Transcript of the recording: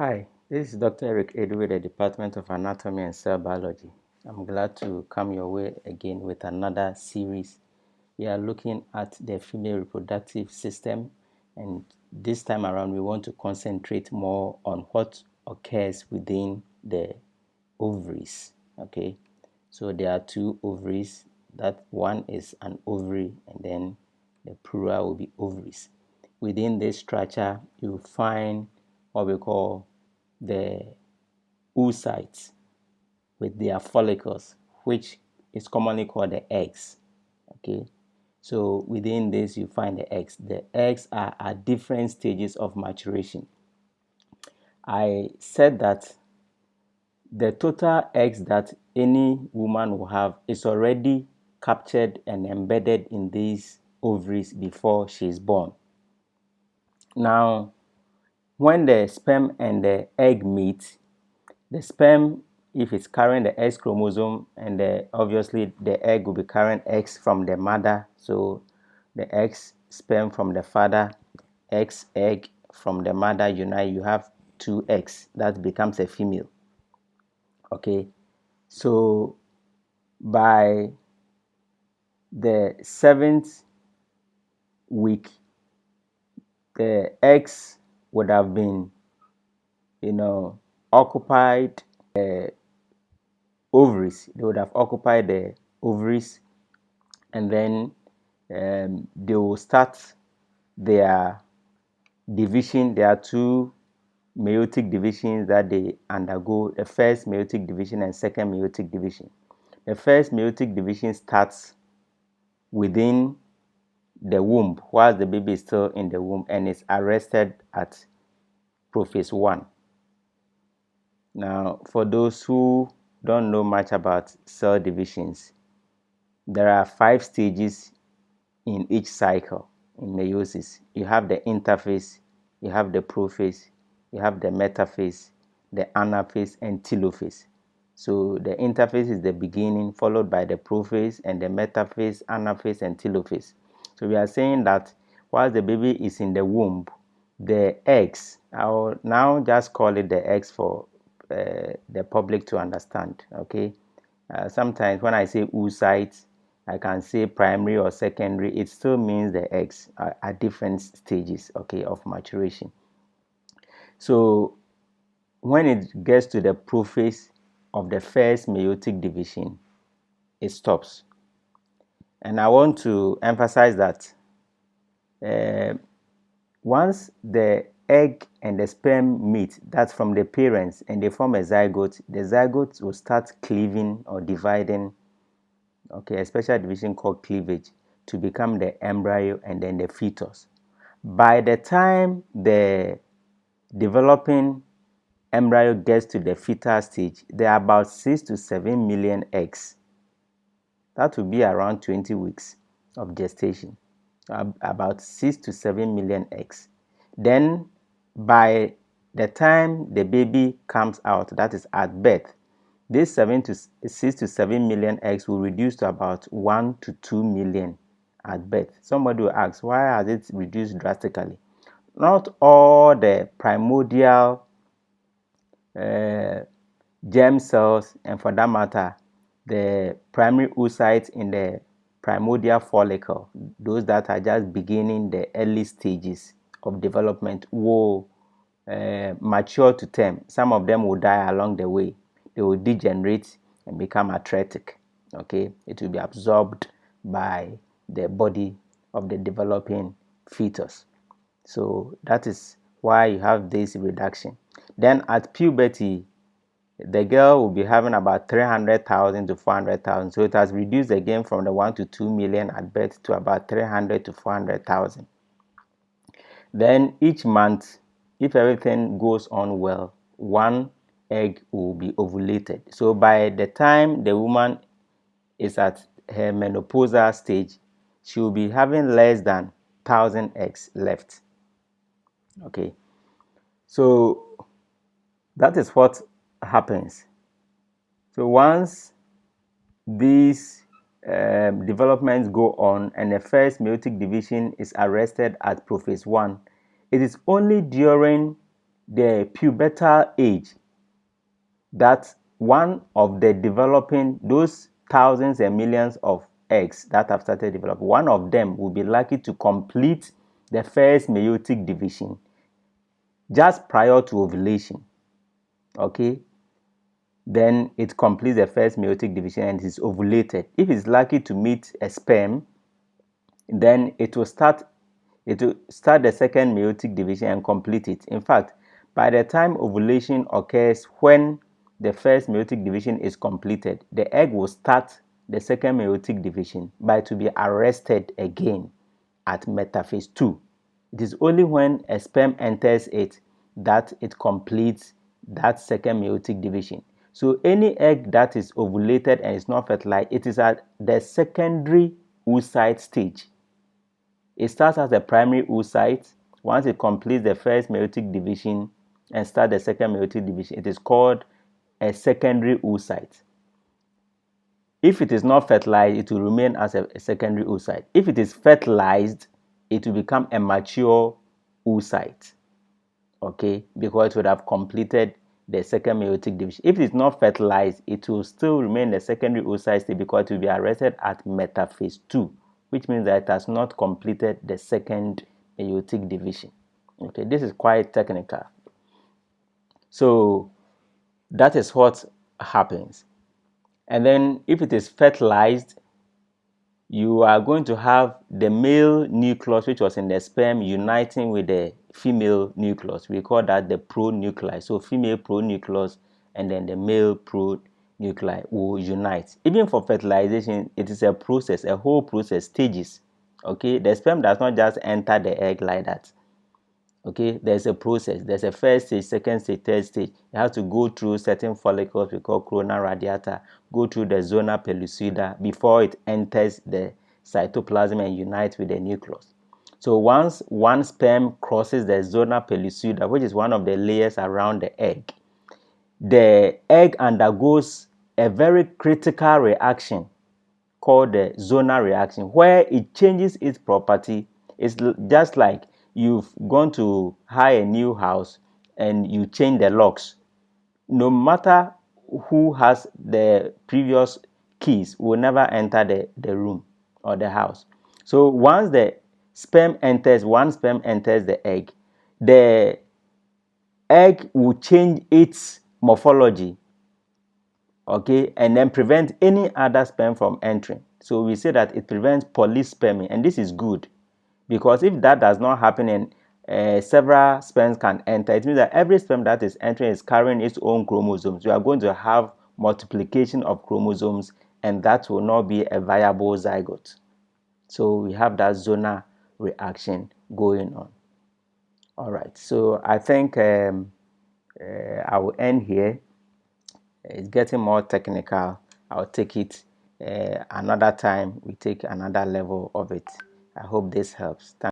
Hi, this is Dr. Eric Aidoo with the Department of Anatomy and Cell Biology. I'm glad to come your way again with another series. We are looking at the female reproductive system, and this time around we want to concentrate more on what occurs within the ovaries. Okay, so there are two ovaries. That one is an ovary, and then the plural will be ovaries. Within this structure, you find what we call the oocytes with their follicles, which is commonly called the eggs. Okay, so within this you find the eggs. The eggs are at different stages of maturation. I said that the total eggs that any woman will have is already captured and embedded in these ovaries before she is born. Now, when the sperm and the egg meet, the sperm, if it's carrying the X chromosome, and obviously the egg will be carrying X from the mother, so the X sperm from the father, X egg from the mother unite, you have two eggs. That becomes a female. Okay, so by the 7th week, the eggs would have been, occupied ovaries. They would have occupied the ovaries, and then they will start their division. There are two meiotic divisions that they undergo: the first meiotic division and second meiotic division. The first meiotic division starts within the womb while the baby is still in the womb and is arrested at prophase 1. Now, for those who don't know much about cell divisions, there are 5 stages in each cycle in meiosis. You have the interphase, you have the prophase, you have the metaphase, the anaphase, and telophase. So the interphase is the beginning, followed by the prophase and the metaphase, anaphase, and telophase. So we are saying that while the baby is in the womb, the eggs, I will now just call it the eggs for the public to understand. Okay, sometimes when I say oocytes, I can say primary or secondary. It still means the eggs are at different stages, okay, of maturation. So when it gets to the prophase of the first meiotic division, it stops. And I want to emphasize that once the egg and the sperm meet, that's from the parents, and they form a zygote, the zygote will start cleaving or dividing, okay, a special division called cleavage, to become the embryo and then the fetus. By the time the developing embryo gets to the fetal stage, there are about 6 to 7 million eggs. That will be around 20 weeks of gestation. About 6 to 7 million eggs. Then by the time the baby comes out, that is at birth, these 6 to 7 million eggs will reduce to about 1 to 2 million at birth. Somebody will ask, why has it reduced drastically? Not all the primordial germ cells, and for that matter, the primary oocytes in the primordial follicle, those that are just beginning the early stages of development, will mature to term. Some of them will die along the way. They will degenerate and become atretic. Okay, it will be absorbed by the body of the developing fetus. So that is why you have this reduction. Then at puberty, the girl will be having about 300,000 to 400,000. So it has reduced again from the 1 to 2 million at birth to about 300 to 400,000. Then each month, if everything goes on well, one egg will be ovulated. So by the time the woman is at her menopausal stage, she will be having less than 1,000 eggs left. Okay, so that is what happens. So once these developments go on and the first meiotic division is arrested at prophase 1, it is only during the pubertal age that one of the developing, those thousands and millions of eggs that have started developing, one of them will be likely to complete the first meiotic division just prior to ovulation. Okay, then it completes the first meiotic division and is ovulated. If it's likely to meet a sperm, then it will start the second meiotic division and complete it. In fact, by the time ovulation occurs, when the first meiotic division is completed, the egg will start the second meiotic division, but it will be arrested again at metaphase 2. It is only when a sperm enters it that it completes that second meiotic division. So any egg that is ovulated and is not fertilized, it is at the secondary oocyte stage. It starts as a primary oocyte. Once it completes the first meiotic division and starts the second meiotic division, it is called a secondary oocyte. If it is not fertilized, it will remain as a secondary oocyte. If it is fertilized, it will become a mature oocyte. Okay, because it would have completed the second meiotic division. If it is not fertilized, it will still remain the secondary oocyte state because it will be arrested at metaphase 2, which means that it has not completed the second meiotic division. Okay, this is quite technical. So that is what happens. And then if it is fertilized, you are going to have the male nucleus, which was in the sperm, uniting with the female nucleus. We call that the pronuclei. So female pronucleus and then the male pronuclei will unite. Even for fertilization, it is a process, a whole process, stages. Okay, the sperm does not just enter the egg like that. Okay, there's a process. There's a first stage, second stage, third stage. It has to go through certain follicles we call corona radiata, go through the zona pellucida before it enters the cytoplasm and unites with the nucleus. So once one sperm crosses the zona pellucida, which is one of the layers around the egg undergoes a very critical reaction called the zonal reaction, where it changes its property. It's just like you've gone to hire a new house and you change the locks. No matter who has the previous keys will never enter the room or the house. So once the one sperm enters the egg will change its morphology, okay, and then prevent any other sperm from entering. So we say that it prevents polyspermy, and this is good because if that does not happen and several sperms can enter, it means that every sperm that is entering is carrying its own chromosomes. You are going to have multiplication of chromosomes, and that will not be a viable zygote. So we have that zonal reaction going on. All right, so I think I will end here. It's getting more technical. I'll take it another time. We take another level of it. I hope this helps.